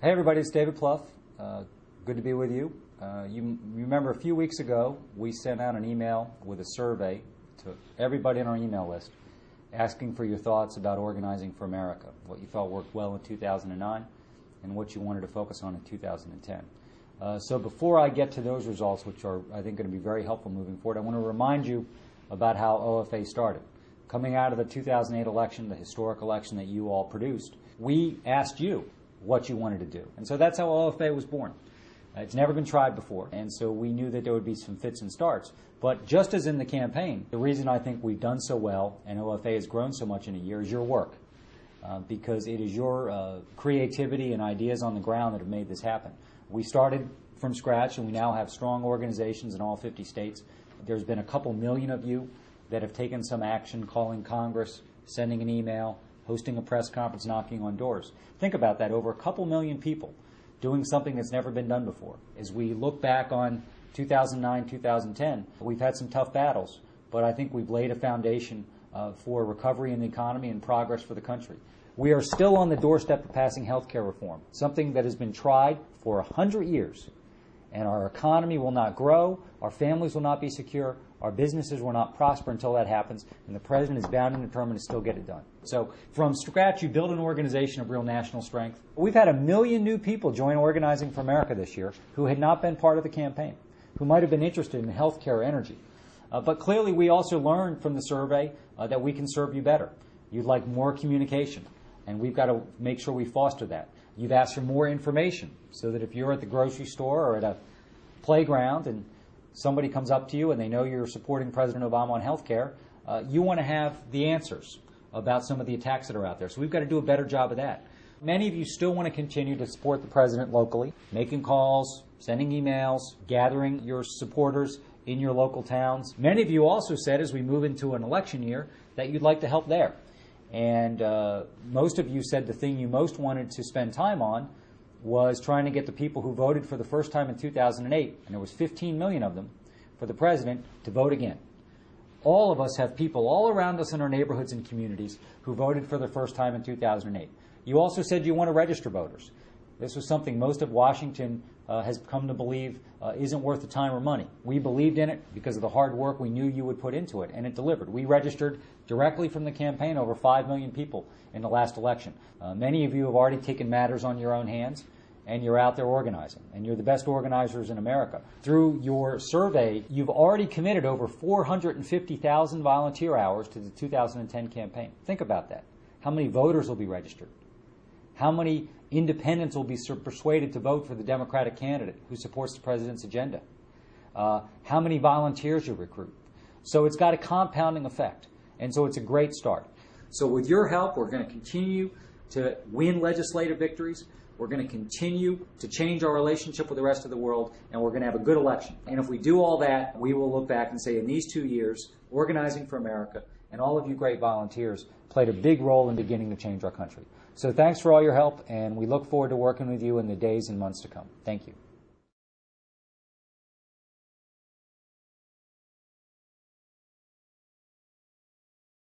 Hey everybody, it's David Plouffe. Good to be with you. You remember a few weeks ago we sent out an email with a survey to everybody on our email list asking for your thoughts about organizing for America, what you felt worked well in 2009 and what you wanted to focus on in 2010. So before I get to those results, which are I think going to be very helpful moving forward, I want to remind you about how OFA started. Coming out of the 2008 election, the historic election that you all produced, we asked you what you wanted to do. And so that's how OFA was born. It's never been tried before, and so we knew that there would be some fits and starts. But just as in the campaign, the reason I think we've done so well and OFA has grown so much in a year is your work, because it is your creativity and ideas on the ground that have made this happen. We started from scratch, and we now have strong organizations in all 50 states. There's been a couple million of you that have taken some action, calling Congress, sending an email, hosting a press conference, knocking on doors. Think about that, over a couple million people doing something that's never been done before. As we look back on 2009, 2010, we've had some tough battles, but I think we've laid a foundation for recovery in the economy and progress for the country. We are still on the doorstep of passing health care reform, something that has been tried for 100 years. And our economy will not grow, our families will not be secure, our businesses will not prosper until that happens, and the President is bound and determined to still get it done. So from scratch, you build an organization of real national strength. We've had 1 million new people join Organizing for America this year who had not been part of the campaign, who might have been interested in health care or energy. But clearly we also learned from the survey that we can serve you better. You'd like more communication, and we've got to make sure we foster that. You've asked for more information so that if you're at the grocery store or at a playground and somebody comes up to you and they know you're supporting President Obama on health care, you want to have the answers about some of the attacks that are out there. So we've got to do a better job of that. Many of you still want to continue to support the President locally, making calls, sending emails, gathering your supporters in your local towns. Many of you also said as we move into an election year that you'd like to help there. And most of you said the thing you most wanted to spend time on was trying to get the people who voted for the first time in 2008, and there was 15 million of them, for the President to vote again. All of us have people all around us in our neighborhoods and communities who voted for the first time in 2008. You also said you want to register voters. This was something most of Washington has come to believe isn't worth the time or money. We believed in it because of the hard work we knew you would put into it, and it delivered. We registered directly from the campaign over 5 million people in the last election. Many of you have already taken matters on your own hands, and you're out there organizing, and you're the best organizers in America. Through your survey, you've already committed over 450,000 volunteer hours to the 2010 campaign. Think about that. How many voters will be registered? How many independents will be persuaded to vote for the Democratic candidate who supports the President's agenda? How many volunteers you recruit? So it's got a compounding effect, and so it's a great start. So with your help, we're going to continue to win legislative victories. We're going to continue to change our relationship with the rest of the world, and we're going to have a good election. And if we do all that, we will look back and say, in these 2 years, Organizing for America and all of you great volunteers played a big role in beginning to change our country. So thanks for all your help, and we look forward to working with you in the days and months to come. Thank you.